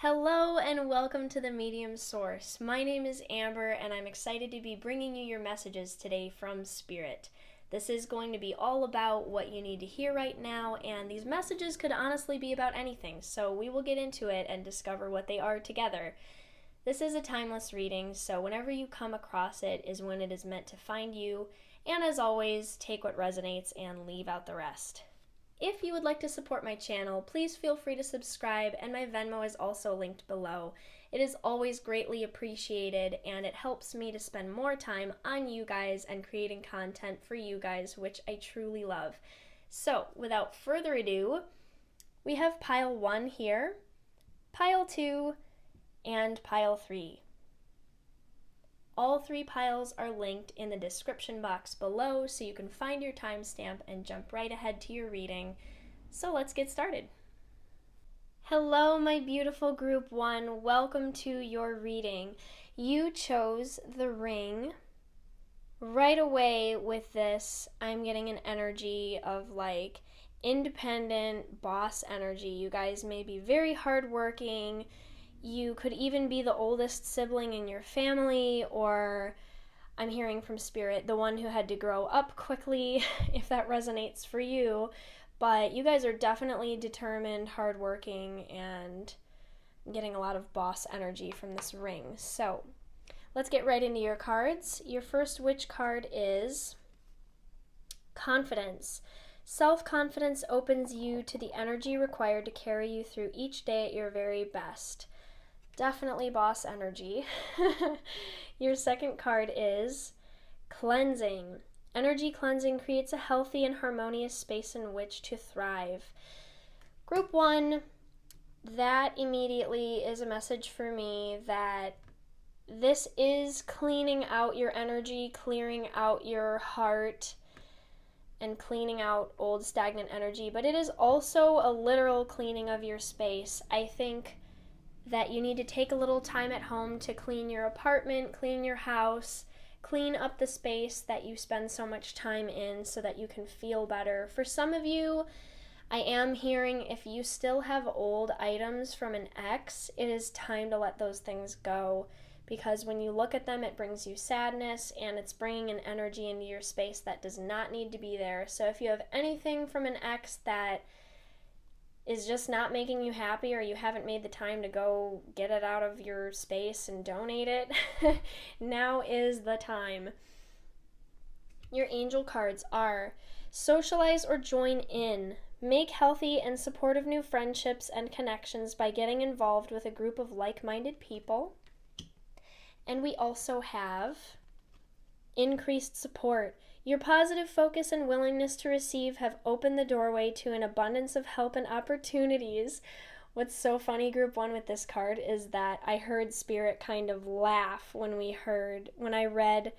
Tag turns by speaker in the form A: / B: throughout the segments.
A: Hello and welcome to the Medium Source. My name is Amber and I'm excited to be bringing you your messages today from Spirit. This is going to be all about what you need to hear right now, and these messages could honestly be about anything, so we will get into it and discover what they are together. This is a timeless reading, so whenever you come across it is when it is meant to find you, and as always, take what resonates and leave out the rest. If you would like to support my channel, please feel free to subscribe, and my Venmo is also linked below. It is always greatly appreciated, and it helps me to spend more time on you guys and creating content for you guys, which I truly love. So, without further ado, we have pile 1 here, pile 2, and pile 3. All 3 piles are linked in the description box below, so you can find your timestamp and jump right ahead to your reading. So let's get started. Hello, my beautiful group 1. Welcome to your reading. You chose the ring. Right away with this, I'm getting an energy of like independent boss energy. You guys may be very hardworking. You could even be the oldest sibling in your family, or I'm hearing from Spirit, the one who had to grow up quickly, if that resonates for you. But you guys are definitely determined, hardworking, and I'm getting a lot of boss energy from this ring. So let's get right into your cards. Your first witch card is Confidence. Self-confidence opens you to the energy required to carry you through each day at your very best. Definitely boss energy. Your second card is Cleansing. Energy cleansing creates a healthy and harmonious space in which to thrive. Group 1, that immediately is a message for me that this is cleaning out your energy, clearing out your heart, and cleaning out old stagnant energy, but it is also a literal cleaning of your space. I think that you need to take a little time at home to clean your apartment, clean your house, clean up the space that you spend so much time in so that you can feel better. For some of you, I am hearing if you still have old items from an ex, it is time to let those things go, because when you look at them, it brings you sadness and it's bringing an energy into your space that does not need to be there. So if you have anything from an ex that is just not making you happy, or you haven't made the time to go get it out of your space and donate it, now is the time. Your angel cards are Socialize or join in. Make healthy and supportive new friendships and connections by getting involved with a group of like-minded people. And we also have Increased support. Your positive focus and willingness to receive have opened the doorway to an abundance of help and opportunities. What's so funny, group 1, with this card is that I heard Spirit kind of laugh when I read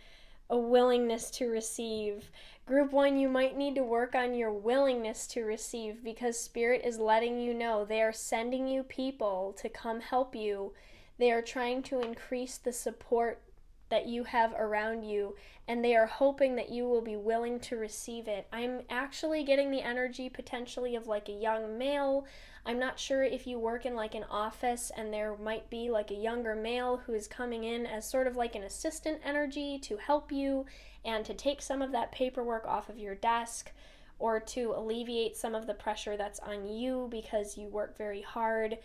A: a willingness to receive. Group 1, you might need to work on your willingness to receive, because Spirit is letting you know they are sending you people to come help you. They are trying to increase the support that you have around you, and they are hoping that you will be willing to receive it. I'm actually getting the energy potentially of like a young male. I'm not sure if you work in like an office and there might be like a younger male who is coming in as sort of like an assistant energy to help you and to take some of that paperwork off of your desk, or to alleviate some of the pressure that's on you because you work very hard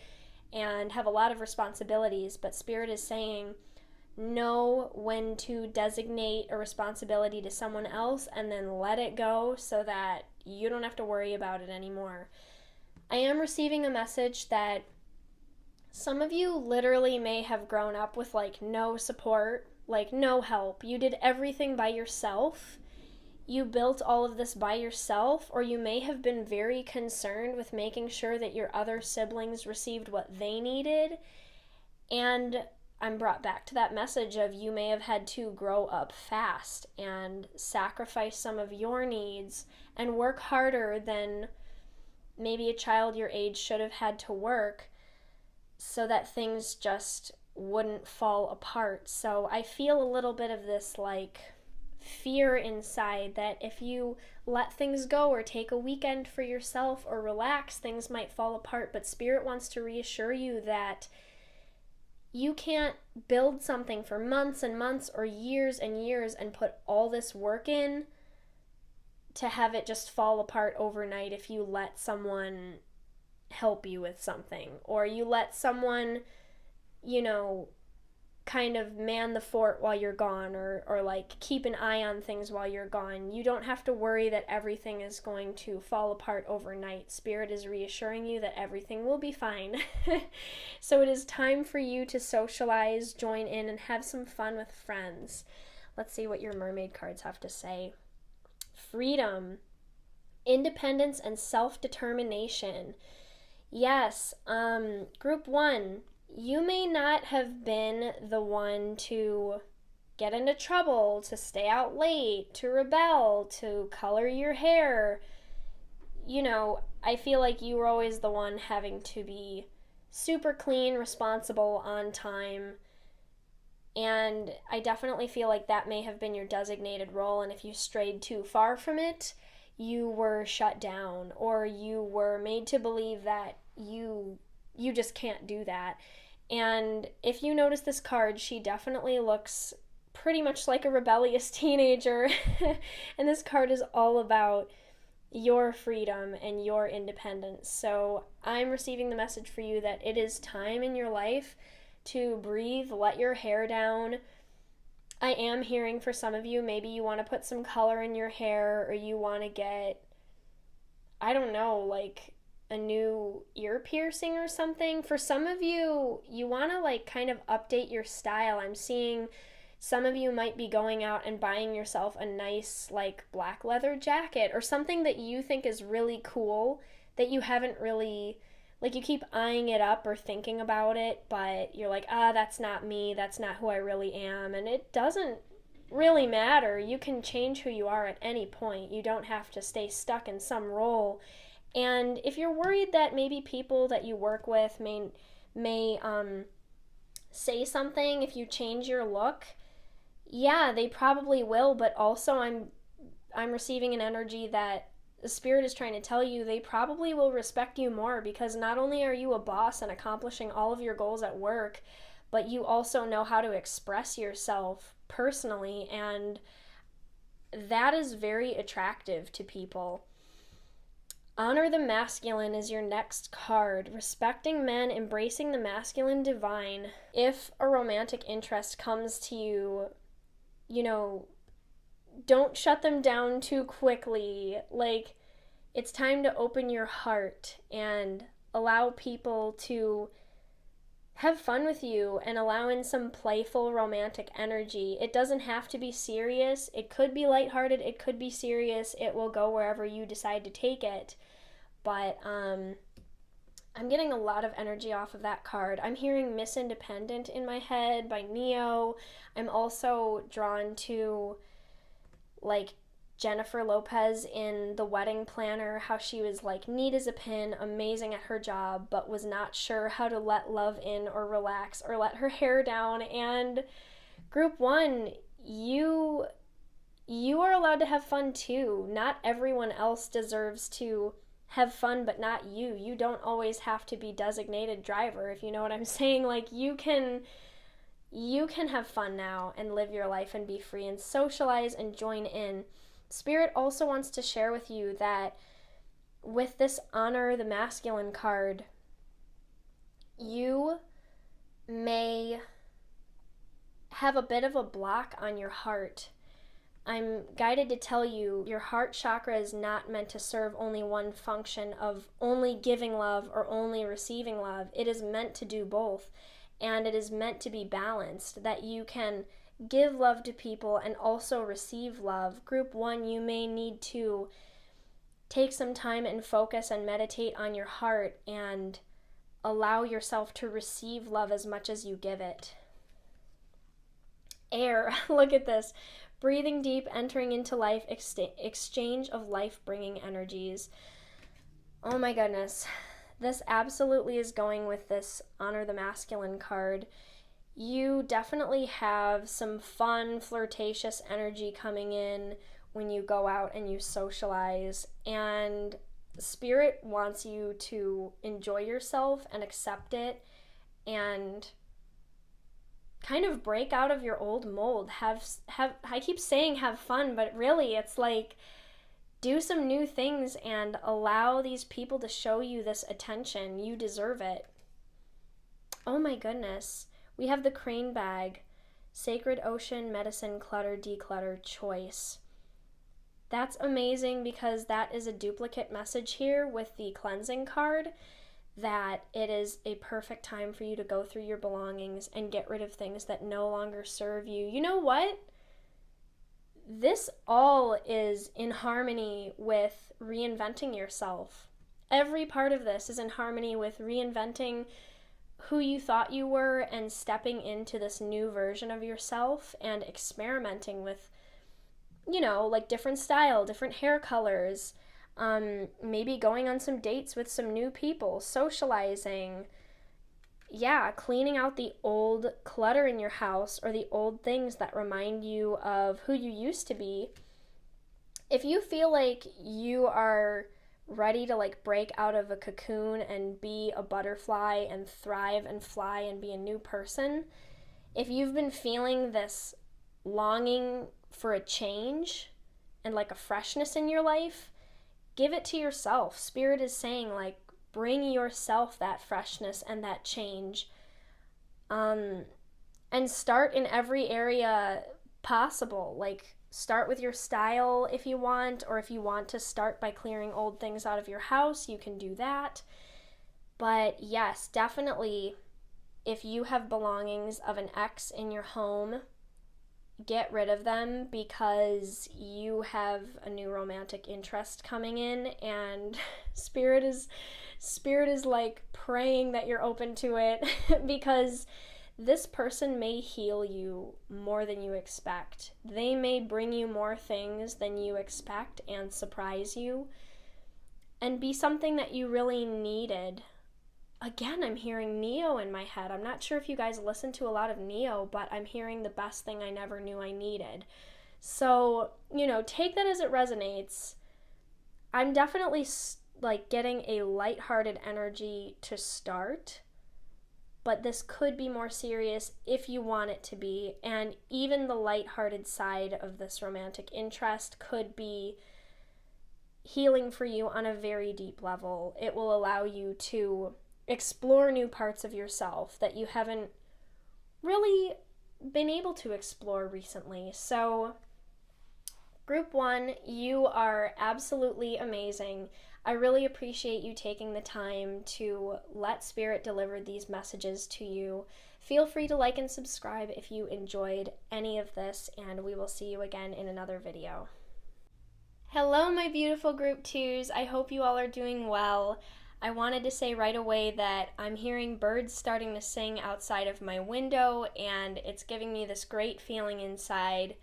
A: and have a lot of responsibilities. But Spirit is saying, know when to designate a responsibility to someone else and then let it go so that you don't have to worry about it anymore. I am receiving a message that some of you literally may have grown up with like no support, like no help. You did everything by yourself. You built all of this by yourself, or you may have been very concerned with making sure that your other siblings received what they needed. And I'm brought back to that message of you may have had to grow up fast and sacrifice some of your needs and work harder than maybe a child your age should have had to work, so that things just wouldn't fall apart. So I feel a little bit of this like fear inside that if you let things go or take a weekend for yourself or relax, things might fall apart. But Spirit wants to reassure you that you can't build something for months and months or years and years and put all this work in to have it just fall apart overnight if you let someone help you with something, or you let someone, kind of man the fort while you're gone, or like keep an eye on things while you're gone. You don't have to worry that everything is going to fall apart overnight. Spirit is reassuring you that everything will be fine. So it is time for you to socialize, join in, and have some fun with friends. Let's see what your mermaid cards have to say. Freedom, independence, and self-determination. Yes, group 1, you may not have been the one to get into trouble, to stay out late, to rebel, to color your hair. I feel like you were always the one having to be super clean, responsible, on time. And I definitely feel like that may have been your designated role, and if you strayed too far from it, you were shut down, or you were made to believe that you just can't do that. And if you notice this card, she definitely looks pretty much like a rebellious teenager. And this card is all about your freedom and your independence. So I'm receiving the message for you that it is time in your life to breathe, let your hair down. I am hearing for some of you, maybe you want to put some color in your hair, or you want to get, I don't know, like a new ear piercing or something. For some of you, you want to like kind of update your style. I'm seeing some of you might be going out and buying yourself a nice like black leather jacket or something that you think is really cool that you haven't really, like, you keep eyeing it up or thinking about it, but you're like, that's not me, that's not who I really am. And it doesn't really matter. You can change who you are at any point. You don't have to stay stuck in some role. And if you're worried that maybe people that you work with may say something if you change your look, yeah, they probably will. But also, I'm receiving an energy that the Spirit is trying to tell you they probably will respect you more, because not only are you a boss and accomplishing all of your goals at work, but you also know how to express yourself personally, and that is very attractive to people. Honor the masculine is your next card. Respecting men, embracing the masculine divine. If a romantic interest comes to you, don't shut them down too quickly. Like, it's time to open your heart and allow people to have fun with you and allow in some playful romantic energy. It doesn't have to be serious. It could be lighthearted. It could be serious. It will go wherever you decide to take it. But I'm getting a lot of energy off of that card. I'm hearing Miss Independent in my head by Neo. I'm also drawn to like Jennifer Lopez in The Wedding Planner, how she was like neat as a pin, amazing at her job, but was not sure how to let love in or relax or let her hair down. And group 1, you are allowed to have fun too. Not everyone else deserves to have fun, but not you. You don't always have to be designated driver, if you know what I'm saying. Like, you can have fun now and live your life and be free and socialize and join in. Spirit also wants to share with you that with this Honor the Masculine card, you may have a bit of a block on your heart. I'm guided to tell you your heart chakra is not meant to serve only one function of only giving love or only receiving love. It is meant to do both, and it is meant to be balanced, that you can give love to people and also receive love. Group 1, you may need to take some time and focus and meditate on your heart and allow yourself to receive love as much as you give it. Air, look at this. Breathing deep, entering into life, exchange of life-bringing energies. Oh my goodness. This absolutely is going with this Honor the Masculine card. you definitely have some fun, flirtatious energy coming in when you go out and you socialize. And Spirit wants you to enjoy yourself and accept it and kind of break out of your old mold. Have I keep saying have fun, but really it's like do some new things and allow these people to show you this attention. You deserve it. Oh my goodness. We have the crane bag. Sacred ocean, medicine, clutter, declutter, choice. That's amazing because that is a duplicate message here with the cleansing card, that it is a perfect time for you to go through your belongings and get rid of things that no longer serve you. You know what? This all is in harmony with reinventing yourself. Every part of this is in harmony with reinventing who you thought you were and stepping into this new version of yourself and experimenting with, like different style, different hair colors, maybe going on some dates with some new people, socializing, cleaning out the old clutter in your house or the old things that remind you of who you used to be. If you feel like you are ready to break out of a cocoon and be a butterfly and thrive and fly and be a new person, if you've been feeling this longing for a change and a freshness in your life, give it to yourself. Spirit is saying bring yourself that freshness and that change, and start in every area possible. Start with your style if you want, or if you want to start by clearing old things out of your house, you can do that. But yes, definitely, if you have belongings of an ex in your home, get rid of them because you have a new romantic interest coming in, and spirit is praying that you're open to it because this person may heal you more than you expect. They may bring you more things than you expect and surprise you and be something that you really needed. Again, I'm hearing Neo in my head. I'm not sure if you guys listen to a lot of Neo, but I'm hearing the best thing I never knew I needed. So, take that as it resonates. I'm definitely getting a lighthearted energy to start, but this could be more serious if you want it to be, and even the lighthearted side of this romantic interest could be healing for you on a very deep level. It will allow you to explore new parts of yourself that you haven't really been able to explore recently. So, Group 1, you are absolutely amazing. I really appreciate you taking the time to let Spirit deliver these messages to you. Feel free to like and subscribe if you enjoyed any of this, and we will see you again in another video. Hello, my beautiful Group 2s. I hope you all are doing well. I wanted to say right away that I'm hearing birds starting to sing outside of my window, and it's giving me this great feeling inside,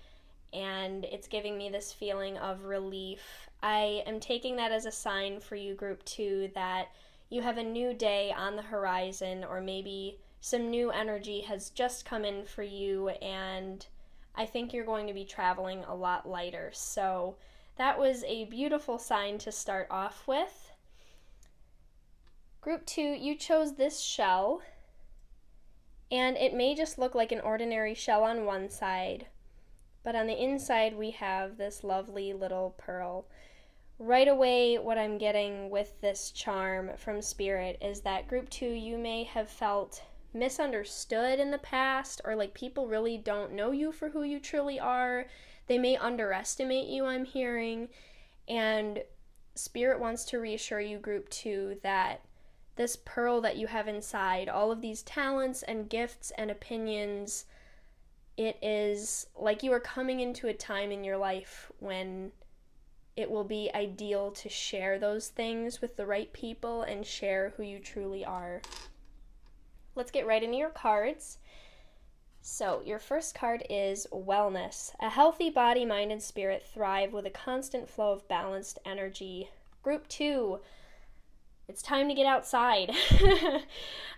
A: and it's giving me this feeling of relief. I am taking that as a sign for you, Group 2, that you have a new day on the horizon, or maybe some new energy has just come in for you, and I think you're going to be traveling a lot lighter. So that was a beautiful sign to start off with. Group 2, you chose this shell, and it may just look like an ordinary shell on one side, but on the inside we have this lovely little pearl. Right away, what I'm getting with this charm from Spirit is that Group 2, you may have felt misunderstood in the past, or people really don't know you for who you truly are. They may underestimate you, I'm hearing, and Spirit wants to reassure you, Group 2, that this pearl that you have inside, all of these talents and gifts and opinions, it is like you are coming into a time in your life when it will be ideal to share those things with the right people and share who you truly are. Let's get right into your cards. So, your first card is Wellness. A healthy body, mind, and spirit thrive with a constant flow of balanced energy. Group 2, it's time to get outside.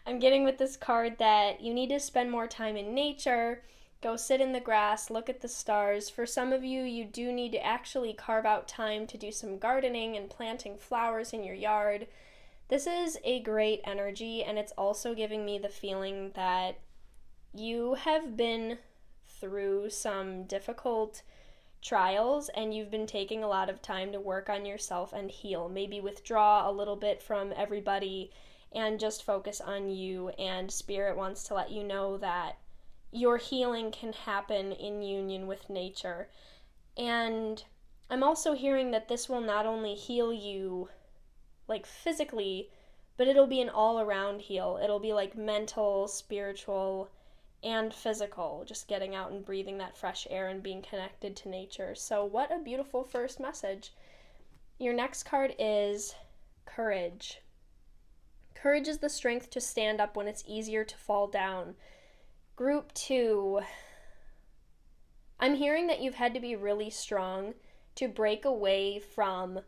A: I'm getting with this card that you need to spend more time in nature, go sit in the grass, look at the stars. For some of you, you do need to actually carve out time to do some gardening and planting flowers in your yard. This is a great energy, and it's also giving me the feeling that you have been through some difficult trials and you've been taking a lot of time to work on yourself and heal. Maybe withdraw a little bit from everybody and just focus on you. And Spirit wants to let you know that your healing can happen in union with nature. And I'm also hearing that this will not only heal you like physically, but it'll be an all-around heal. It'll be like mental, spiritual, and physical, just getting out and breathing that fresh air and being connected to nature. So what a beautiful first message. Your next card is courage. Courage is the strength to stand up when it's easier to fall down. Group 2. I'm hearing that you've had to be really strong to break away from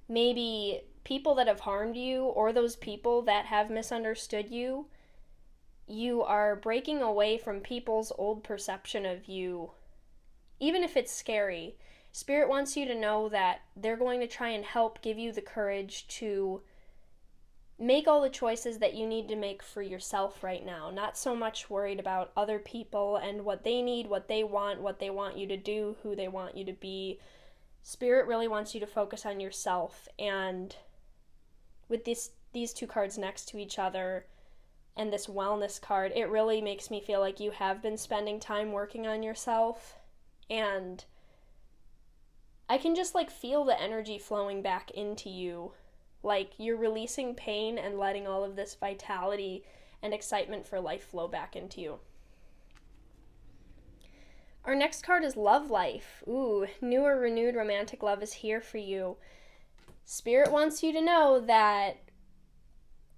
A: maybe people that have harmed you or those people that have misunderstood you. You are breaking away from people's old perception of you, even if it's scary. Spirit wants you to know that they're going to try and help give you the courage to make all the choices that you need to make for yourself right now. Not so much worried about other people and what they need, what they want you to do, who they want you to be. Spirit really wants you to focus on yourself. And with these two cards next to each other, and this wellness card, it really makes me feel like you have been spending time working on yourself, and I can just like feel the energy flowing back into you, like you're releasing pain and letting all of this vitality and excitement for life flow back into you. Our next card is love life. Ooh, new or renewed romantic love is here for you. Spirit wants you to know that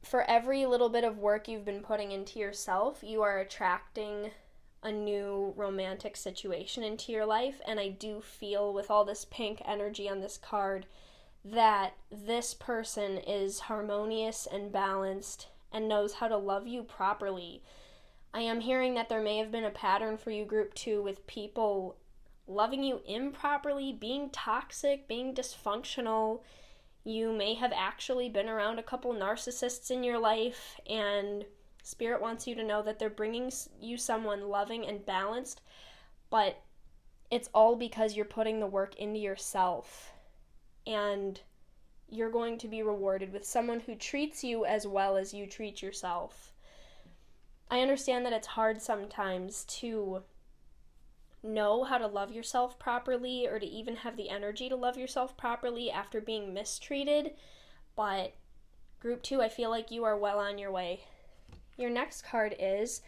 A: for every little bit of work you've been putting into yourself, you are attracting a new romantic situation into your life. And I do feel with all this pink energy on this card that this person is harmonious and balanced and knows how to love you properly. I am hearing that there may have been a pattern for you, group 2, with people loving you improperly, being toxic, being dysfunctional. You may have actually been around a couple narcissists in your life, and Spirit wants you to know that they're bringing you someone loving and balanced, but it's all because you're putting the work into yourself, and you're going to be rewarded with someone who treats you as well as you treat yourself. I understand that it's hard sometimes to know how to love yourself properly or to even have the energy to love yourself properly after being mistreated, but group 2, I feel like you are well on your way. Your next card is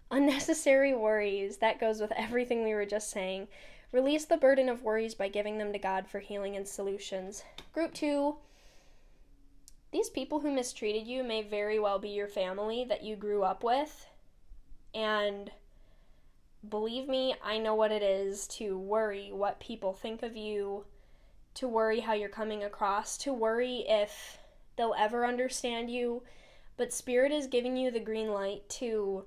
A: unnecessary worries. That goes with everything we were just saying. Release the burden of worries by giving them to God for healing and solutions. Group 2, these people who mistreated you may very well be your family that you grew up with, and believe me, I know what it is to worry what people think of you, to worry how you're coming across, to worry if they'll ever understand you, but Spirit is giving you the green light to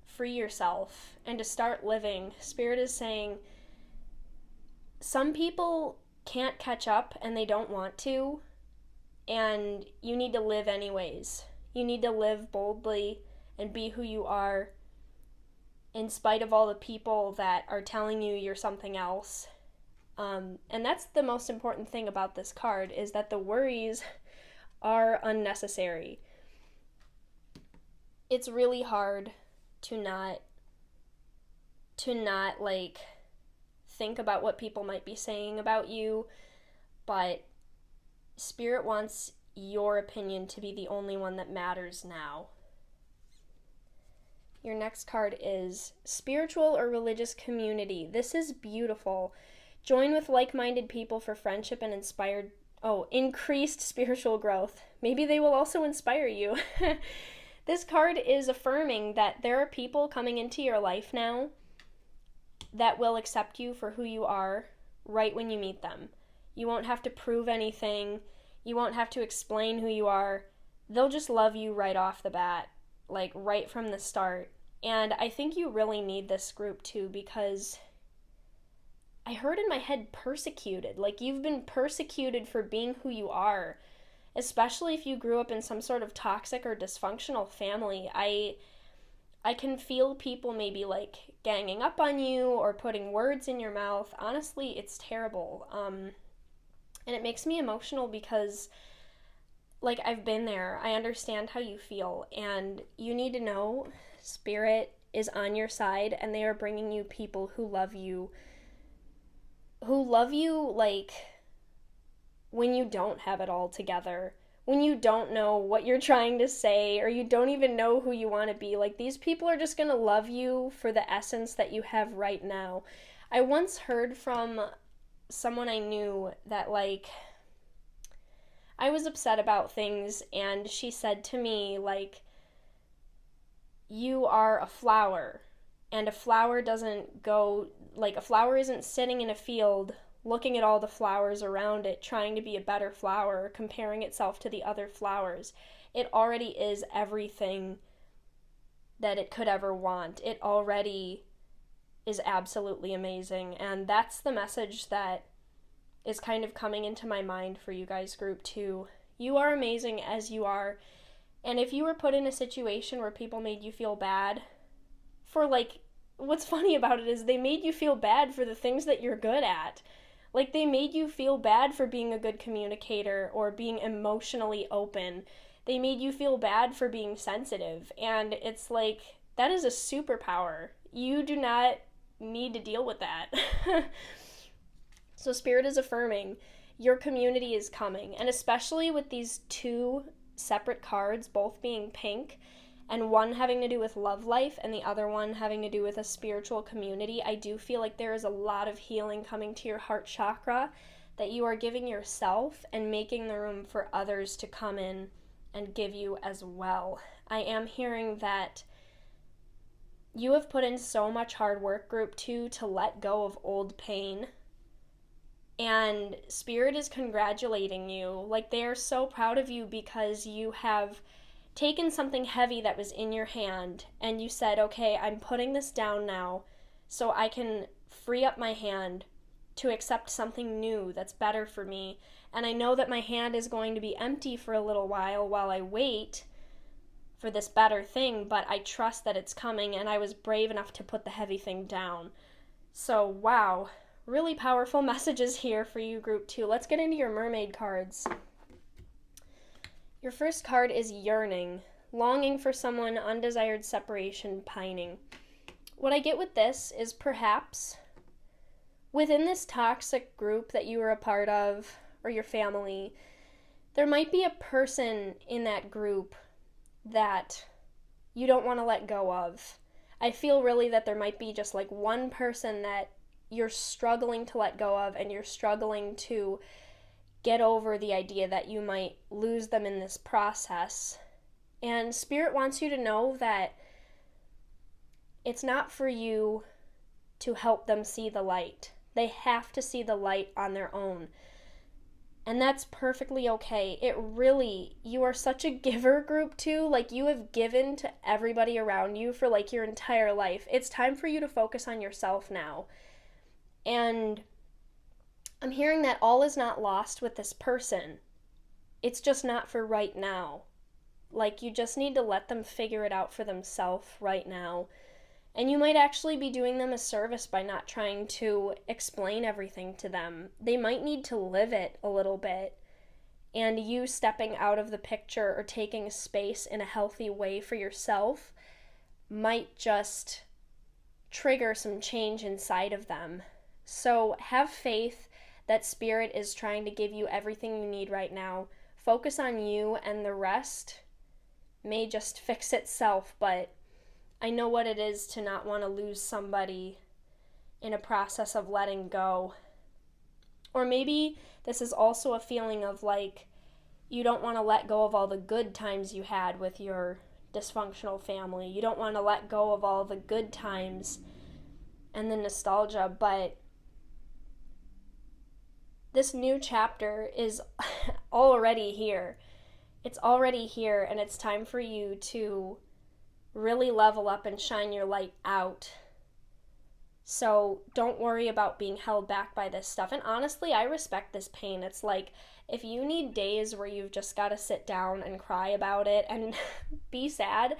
A: free yourself and to start living. Spirit is saying some people can't catch up and they don't want to, and you need to live anyways. You need to live boldly and be who you are, in spite of all the people that are telling you you're something else. And that's the most important thing about this card, is that the worries are unnecessary. It's really hard to not like think about what people might be saying about you, but Spirit wants your opinion to be the only one that matters now. Your next card is spiritual or religious community. This is beautiful. Join with like-minded people for friendship and increased spiritual growth. Maybe they will also inspire you. This card is affirming that there are people coming into your life now that will accept you for who you are right when you meet them. You won't have to prove anything. You won't have to explain who you are. They'll just love you right off the bat, like right from the start. And I think you really need this group too, because I heard in my head persecuted. Like, you've been persecuted for being who you are, especially if you grew up in some sort of toxic or dysfunctional family. I can feel people maybe like ganging up on you or putting words in your mouth. Honestly, it's terrible. And it makes me emotional because, like, I've been there. I understand how you feel, and you need to know Spirit is on your side, and they are bringing you people who love you, like, when you don't have it all together, when you don't know what you're trying to say, or you don't even know who you want to be. Like, these people are just going to love you for the essence that you have right now. I once heard from someone I knew that, like, I was upset about things, and she said to me, like, you are a flower, and a flower doesn't go, like, a flower isn't sitting in a field looking at all the flowers around it, trying to be a better flower, comparing itself to the other flowers. It already is everything that it could ever want. It already is absolutely amazing, and that's the message that is kind of coming into my mind for you guys, group 2. You are amazing as you are, and if you were put in a situation where people made you feel bad for, like, what's funny about it is they made you feel bad for the things that you're good at. Like, they made you feel bad for being a good communicator or being emotionally open. They made you feel bad for being sensitive. And it's like, that is a superpower. You do not need to deal with that. So Spirit is affirming your community is coming. And especially with these 2 separate cards, both being pink, and one having to do with love life and the other one having to do with a spiritual community, I do feel like there is a lot of healing coming to your heart chakra that you are giving yourself and making the room for others to come in and give you as well. I am hearing that you have put in so much hard work, group 2, to let go of old pain. And Spirit is congratulating you. Like, they are so proud of you because you have taken something heavy that was in your hand and you said, okay, I'm putting this down now so I can free up my hand to accept something new that's better for me. And I know that my hand is going to be empty for a little while I wait for this better thing, but I trust that it's coming, and I was brave enough to put the heavy thing down. So, wow, really powerful messages here for you, group 2. Let's get into your mermaid cards. Your first card is yearning, longing for someone, undesired separation, pining. What I get with this is perhaps within this toxic group that you were a part of, or your family, there might be a person in that group that you don't want to let go of. I feel really that there might be just like one person that you're struggling to let go of, and you're struggling to get over the idea that you might lose them in this process. And Spirit wants you to know that it's not for you to help them see the light. They have to see the light on their own. And that's perfectly okay. You are such a giver, group 2. Like, you have given to everybody around you for like your entire life. It's time for you to focus on yourself now. And I'm hearing that all is not lost with this person. It's just not for right now. Like, you just need to let them figure it out for themselves right now. And you might actually be doing them a service by not trying to explain everything to them. They might need to live it a little bit. And you stepping out of the picture or taking space in a healthy way for yourself might just trigger some change inside of them. So have faith that Spirit is trying to give you everything you need right now. Focus on you, and the rest may just fix itself, but I know what it is to not want to lose somebody in a process of letting go. Or maybe this is also a feeling of like you don't want to let go of all the good times you had with your dysfunctional family. You don't want to let go of all the good times and the nostalgia, but this new chapter is already here. It's already here, and it's time for you to really level up and shine your light out. So don't worry about being held back by this stuff. And honestly, I respect this pain. It's like if you need days where you've just got to sit down and cry about it and be sad,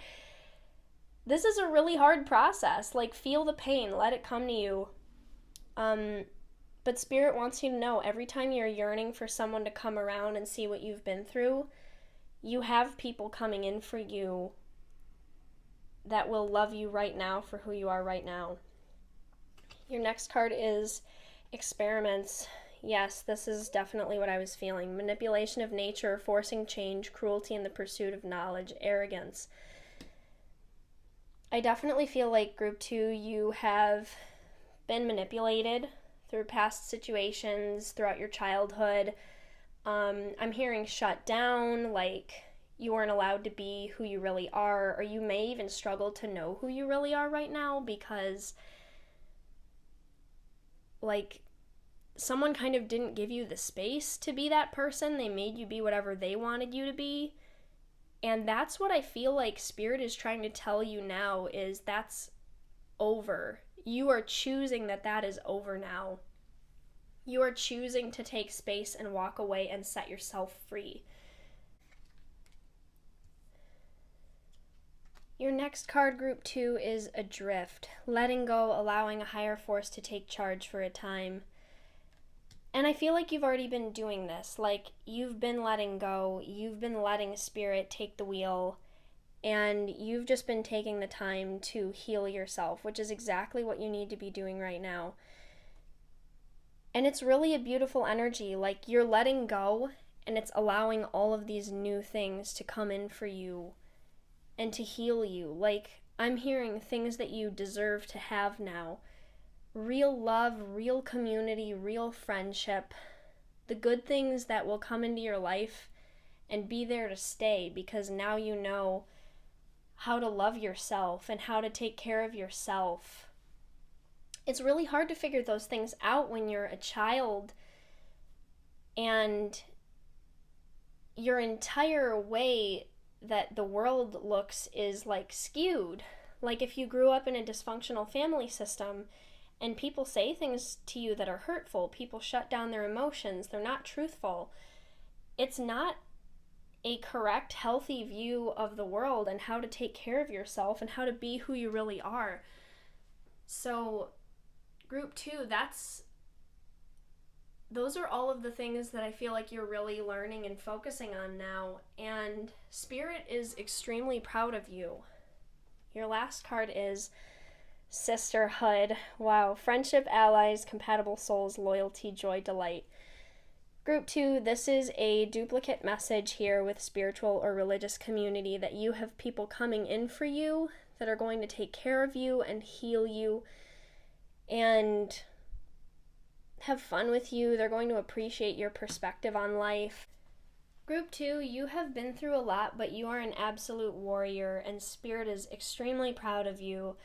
A: this is a really hard process. Like, feel the pain, let it come to you. But Spirit wants you to know every time you're yearning for someone to come around and see what you've been through, you have people coming in for you that will love you right now for who you are right now. Your next card is experiments. Yes, this is definitely what I was feeling. Manipulation of nature, forcing change, cruelty in the pursuit of knowledge, arrogance. I definitely feel like group 2, you have been manipulated through past situations, throughout your childhood. I'm hearing shut down, like you weren't allowed to be who you really are, or you may even struggle to know who you really are right now because, like, someone kind of didn't give you the space to be that person. They made you be whatever they wanted you to be. And that's what I feel like Spirit is trying to tell you now, is that's over. You are choosing that is over now. You are choosing to take space and walk away and set yourself free. Your next card, group 2, is adrift. Letting go, allowing a higher force to take charge for a time. And I feel like you've already been doing this. Like, you've been letting go. You've been letting Spirit take the wheel. And you've just been taking the time to heal yourself, which is exactly what you need to be doing right now. And it's really a beautiful energy. Like, you're letting go, and it's allowing all of these new things to come in for you and to heal you. Like, I'm hearing things that you deserve to have now. Real love, real community, real friendship. The good things that will come into your life and be there to stay, because now you know how to love yourself and how to take care of yourself. It's really hard to figure those things out when you're a child and your entire way that the world looks is like skewed. Like, if you grew up in a dysfunctional family system and people say things to you that are hurtful, people shut down their emotions, they're not truthful, it's not a correct, healthy view of the world and how to take care of yourself and how to be who you really are. So, group 2, those are all of the things that I feel like you're really learning and focusing on now, and Spirit is extremely proud of you. Your last card is sisterhood. Wow. Friendship, allies, compatible souls, loyalty, joy, delight. Group 2, this is a duplicate message here with spiritual or religious community, that you have people coming in for you that are going to take care of you and heal you and have fun with you. They're going to appreciate your perspective on life. Group 2, you have been through a lot, but you are an absolute warrior, and Spirit is extremely proud of you.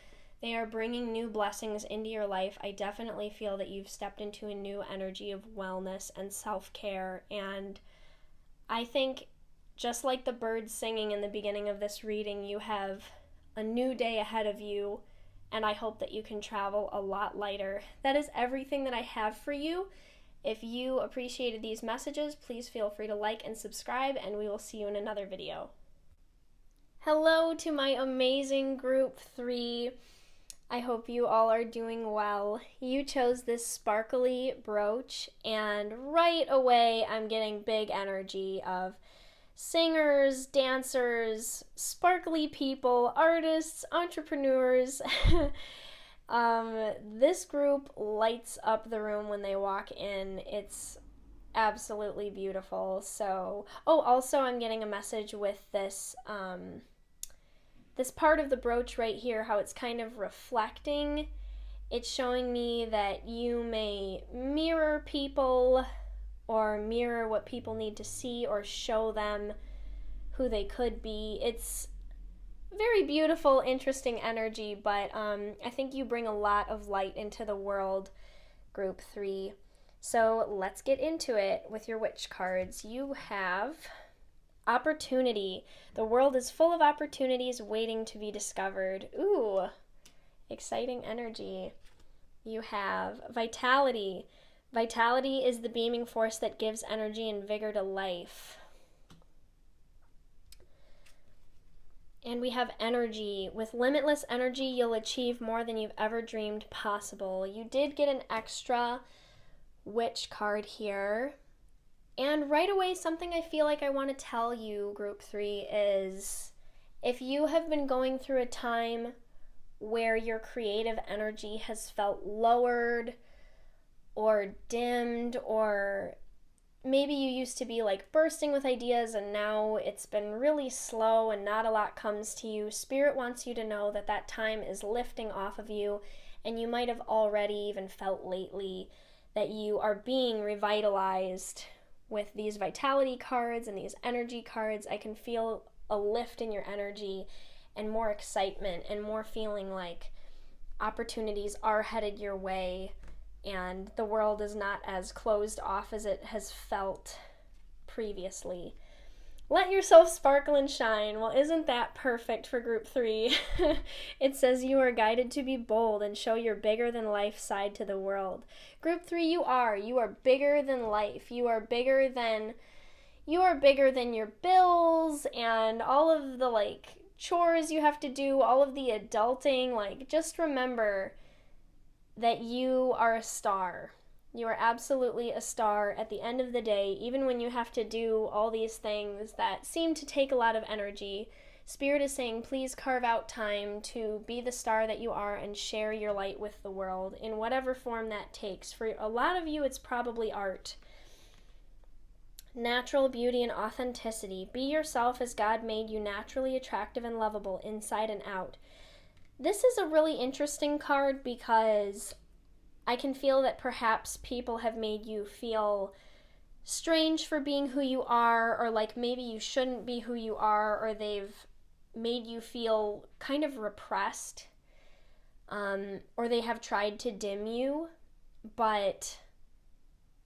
A: They are bringing new blessings into your life. I definitely feel that you've stepped into a new energy of wellness and self-care, and I think, just like the birds singing in the beginning of this reading, you have a new day ahead of you, and I hope that you can travel a lot lighter. That is everything that I have for you. If you appreciated these messages, please feel free to like and subscribe, and we will see you in another video. Hello to my amazing group 3. I hope you all are doing well. You chose this sparkly brooch, and right away I'm getting big energy of singers, dancers, sparkly people, artists, entrepreneurs. This group lights up the room when they walk in. It's absolutely beautiful. So, also I'm getting a message with this, this part of the brooch right here, how it's kind of reflecting. It's showing me that you may mirror people or mirror what people need to see or show them who they could be. It's very beautiful, interesting energy, but I think you bring a lot of light into the world, group 3. So let's get into it with your witch cards. You have opportunity. The world is full of opportunities waiting to be discovered. Ooh, exciting energy. You have vitality. Vitality is the beaming force that gives energy and vigor to life. And we have energy. With limitless energy, you'll achieve more than you've ever dreamed possible. You did get an extra witch card here. And right away, something I feel like I want to tell you, Group 3, is if you have been going through a time where your creative energy has felt lowered or dimmed, or maybe you used to be like bursting with ideas and now it's been really slow and not a lot comes to you, Spirit wants you to know that that time is lifting off of you, and you might have already even felt lately that you are being revitalized with these vitality cards and these energy cards. I can feel a lift in your energy and more excitement and more feeling like opportunities are headed your way and the world is not as closed off as it has felt previously. Let yourself sparkle and shine. Well, isn't that perfect for Group 3? It says you are guided to be bold and show your bigger than life side to the world. Group 3, you are. You are bigger than life. You are bigger than your bills and all of the chores you have to do, all of the adulting. Just remember that you are a star. You are absolutely a star at the end of the day, even when you have to do all these things that seem to take a lot of energy. Spirit is saying, please carve out time to be the star that you are and share your light with the world in whatever form that takes. For a lot of you, it's probably art. Natural beauty and authenticity. Be yourself as God made you, naturally attractive and lovable inside and out. This is a really interesting card because I can feel that perhaps people have made you feel strange for being who you are, or like maybe you shouldn't be who you are, or they've made you feel kind of repressed, or they have tried to dim you, but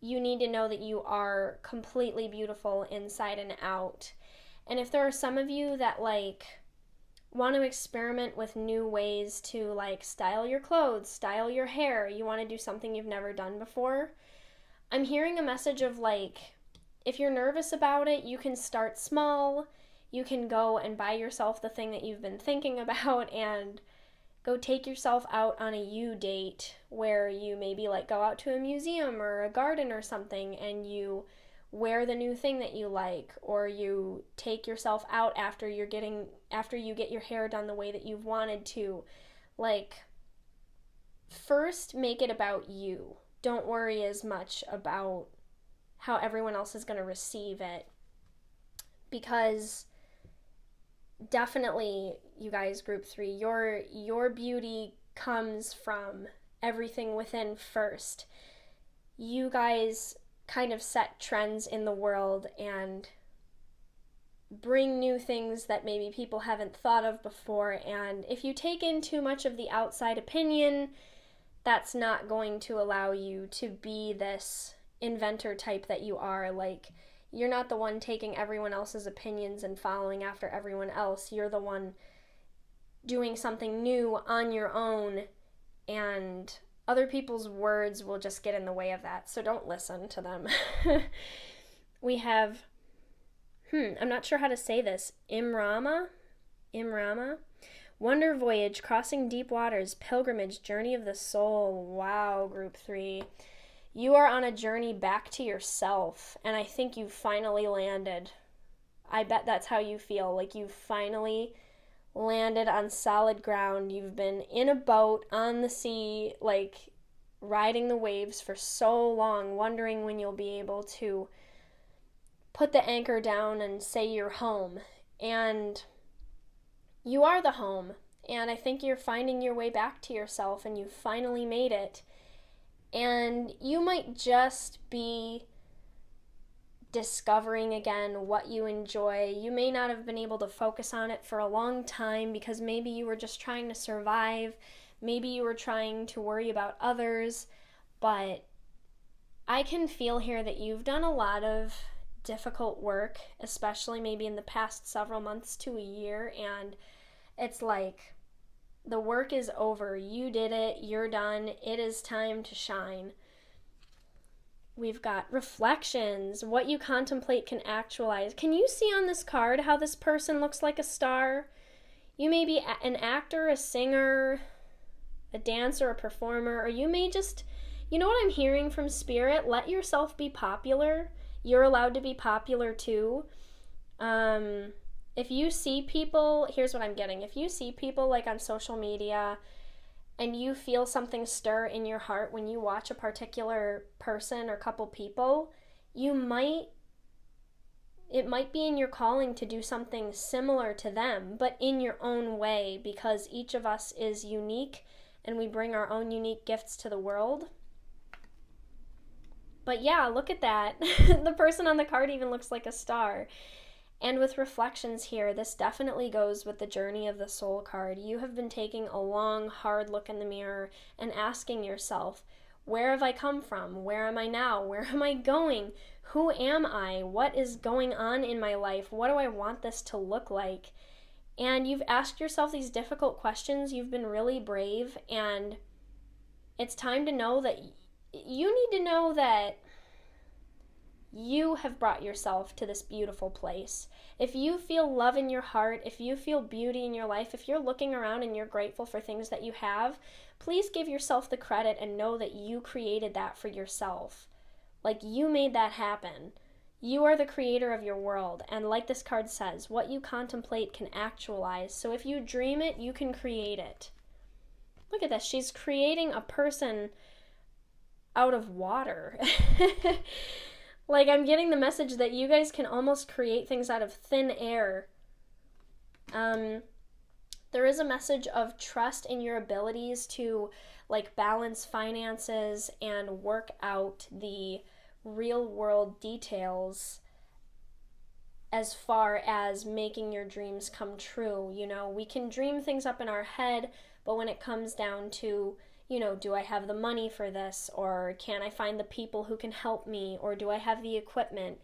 A: you need to know that you are completely beautiful inside and out. And if there are some of you that want to experiment with new ways to style your clothes, style your hair, you want to do something you've never done before, I'm hearing a message of if you're nervous about it, you can start small. You can go and buy yourself the thing that you've been thinking about and go take yourself out on a you date where you maybe go out to a museum or a garden or something and you wear the new thing that you like, or you take yourself out after you get your hair done the way that you've wanted to. First make it about you. Don't worry as much about how everyone else is going to receive it, because definitely, you guys, Group 3, your beauty comes from everything within first. You guys kind of set trends in the world and bring new things that maybe people haven't thought of before, and if you take in too much of the outside opinion, that's not going to allow you to be this inventor type that you are. You're not the one taking everyone else's opinions and following after everyone else. You're the one doing something new on your own, and other people's words will just get in the way of that, so don't listen to them. We have, I'm not sure how to say this, Imrama? Wonder voyage, crossing deep waters, pilgrimage, journey of the soul. Wow, Group 3. You are on a journey back to yourself, and I think you finally landed. I bet that's how you feel, you finally landed on solid ground. You've been in a boat on the sea, riding the waves for so long, wondering when you'll be able to put the anchor down and say you're home. And you are the home, and I think you're finding your way back to yourself, and you finally made it. And you might just be discovering again what you enjoy. You may not have been able to focus on it for a long time because maybe you were just trying to survive. Maybe you were trying to worry about others, but I can feel here that you've done a lot of difficult work, especially maybe in the past several months to a year, and it's like the work is over. You did it. You're done. It is time to shine. We've got reflections. What you contemplate can actualize. Can you see on this card how this person looks like a star? You may be an actor, a singer, a dancer, a performer, or you may just, you know what I'm hearing from Spirit? Let yourself be popular. You're allowed to be popular too. If you see people, here's what I'm getting. If you see people like on social media and you feel something stir in your heart when you watch a particular person or couple people, it might be in your calling to do something similar to them, but in your own way, because each of us is unique and we bring our own unique gifts to the world. But yeah, look at that. The person on the card even looks like a star. And with reflections here, this definitely goes with the journey of the soul card. You have been taking a long, hard look in the mirror and asking yourself, where have I come from? Where am I now? Where am I going? Who am I? What is going on in my life? What do I want this to look like? And you've asked yourself these difficult questions. You've been really brave, and it's time to know that you need to know that you have brought yourself to this beautiful place. If you feel love in your heart, if you feel beauty in your life, if you're looking around and you're grateful for things that you have, please give yourself the credit and know that you created that for yourself. Like, you made that happen. You are the creator of your world, and like this card says, what you contemplate can actualize. So if you dream it, you can create it. Look at this. She's creating a person out of water. Like, I'm getting the message that you guys can almost create things out of thin air. There is a message of trust in your abilities to, like, balance finances and work out the real world details as far as making your dreams come true. You know, we can dream things up in our head, but when it comes down to, you know, do I have the money for this? Or can I find the people who can help me? Or do I have the equipment?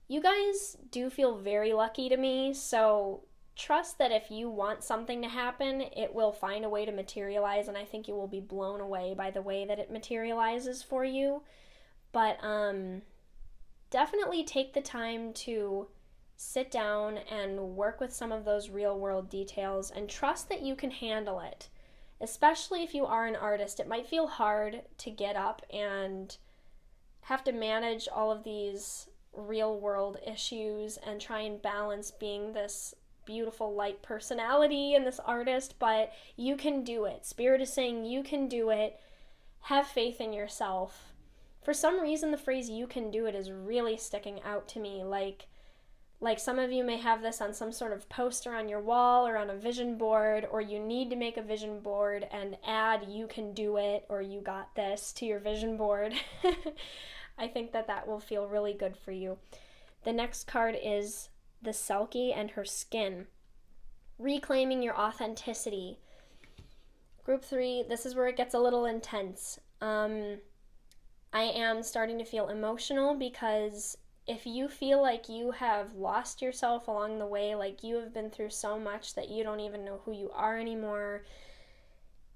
A: You guys do feel very lucky to me, so trust that if you want something to happen, it will find a way to materialize, and I think you will be blown away by the way that it materializes for you. But definitely take the time to sit down and work with some of those real world details and trust that you can handle it. Especially if you are an artist, it might feel hard to get up and have to manage all of these real world issues and try and balance being this beautiful light personality and this artist, but you can do it. Spirit is saying you can do it. Have faith in yourself. For some reason, the phrase "you can do it" is really sticking out to me. Like some of you may have this on some sort of poster on your wall or on a vision board, or you need to make a vision board and add "you can do it" or "you got this" to your vision board. I think that will feel really good for you. The next card is the Selkie and her skin. Reclaiming your authenticity. Group 3, this is where it gets a little intense. I am starting to feel emotional because if you feel like you have lost yourself along the way, like you have been through so much that you don't even know who you are anymore,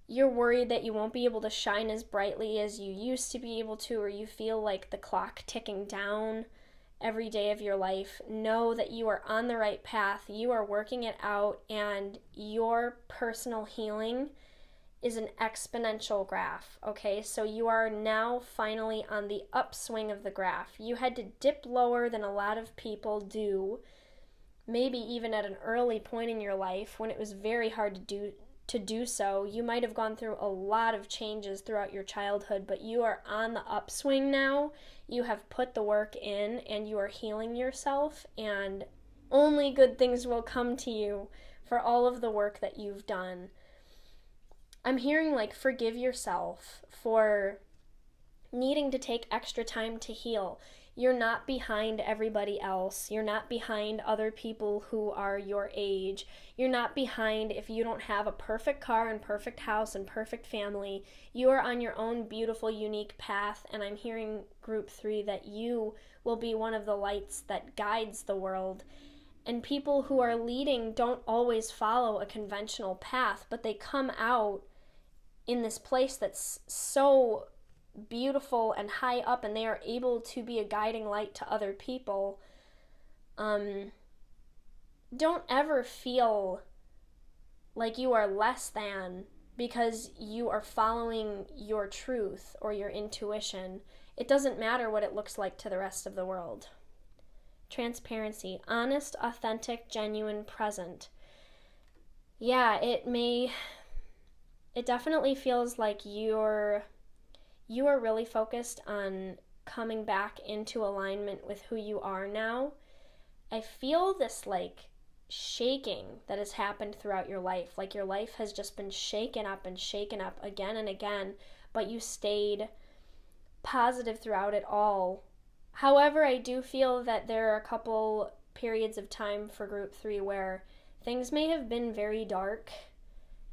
A: you're worried that you won't be able to shine as brightly as you used to be able to, or you feel like the clock ticking down every day of your life, know that you are on the right path, you are working it out, and your personal healing is an exponential graph, okay? So you are now finally on the upswing of the graph. You had to dip lower than a lot of people do, maybe even at an early point in your life when it was very hard to do so. You might have gone through a lot of changes throughout your childhood, but you are on the upswing now. You have put the work in and you are healing yourself, and only good things will come to you for all of the work that you've done. I'm hearing like forgive yourself for needing to take extra time to heal. You're not behind everybody else. You're not behind other people who are your age. You're not behind if you don't have a perfect car and perfect house and perfect family. You are on your own beautiful, unique path, and I'm hearing group 3 that you will be one of the lights that guides the world. And people who are leading don't always follow a conventional path, but they come out in this place that's so beautiful and high up, and they are able to be a guiding light to other people. Don't ever feel like you are less than because you are following your truth or your intuition. It doesn't matter what it looks like to the rest of the world. Transparency, honest, authentic, genuine, present. Yeah, it definitely feels like you are really focused on coming back into alignment with who you are now. I feel this like shaking that has happened throughout your life. Like your life has just been shaken up again and again, but you stayed positive throughout it all. However, I do feel that there are a couple periods of time for group 3 where things may have been very dark,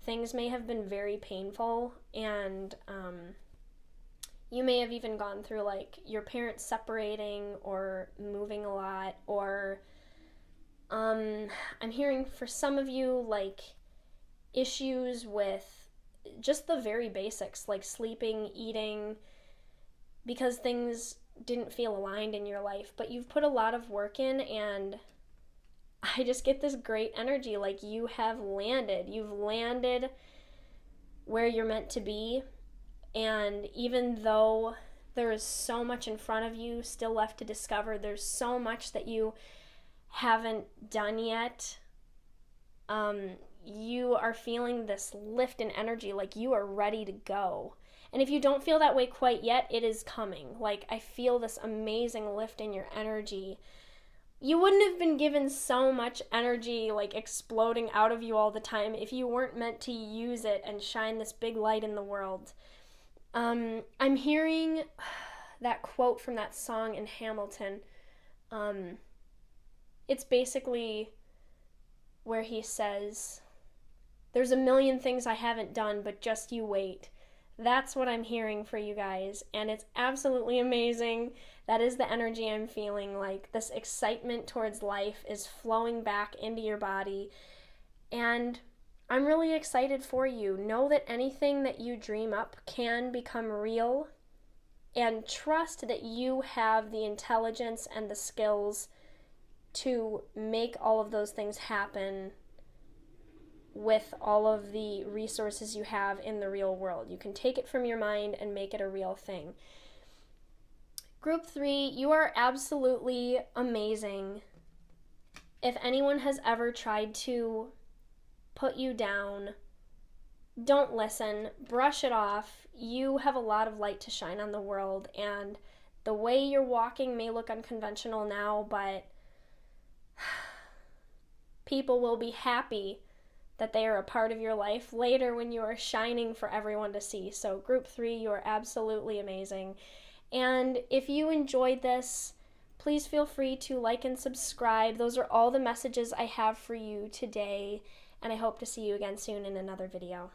A: things may have been very painful, and you may have even gone through like your parents separating or moving a lot, or I'm hearing for some of you like issues with just the very basics, like sleeping, eating, because things didn't feel aligned in your life, but you've put a lot of work in, and I just get this great energy like you've landed where you're meant to be. And even though there is so much in front of you still left to discover, there's so much that you haven't done yet, you are feeling this lift in energy, like you are ready to go. And if you don't feel that way quite yet, it is coming. Like I feel this amazing lift in your energy. You wouldn't have been given so much energy like exploding out of you all the time if you weren't meant to use it and shine this big light in the world. I'm hearing that quote from that song in Hamilton. It's basically where he says, "There's a million things I haven't done, but just you wait." That's what I'm hearing for you guys, and it's absolutely amazing. That is the energy I'm feeling. Like this excitement towards life is flowing back into your body, and I'm really excited for you. Know that anything that you dream up can become real, and trust that you have the intelligence and the skills to make all of those things happen with all of the resources you have in the real world. You can take it from your mind and make it a real thing. Group 3, you are absolutely amazing. If anyone has ever tried to put you down, don't listen. Brush it off. You have a lot of light to shine on the world, and the way you're walking may look unconventional now, but people will be happy that they are a part of your life later when you are shining for everyone to see. So group 3, you are absolutely amazing. And if you enjoyed this, please feel free to like and subscribe. Those are all the messages I have for you today, and I hope to see you again soon in another video.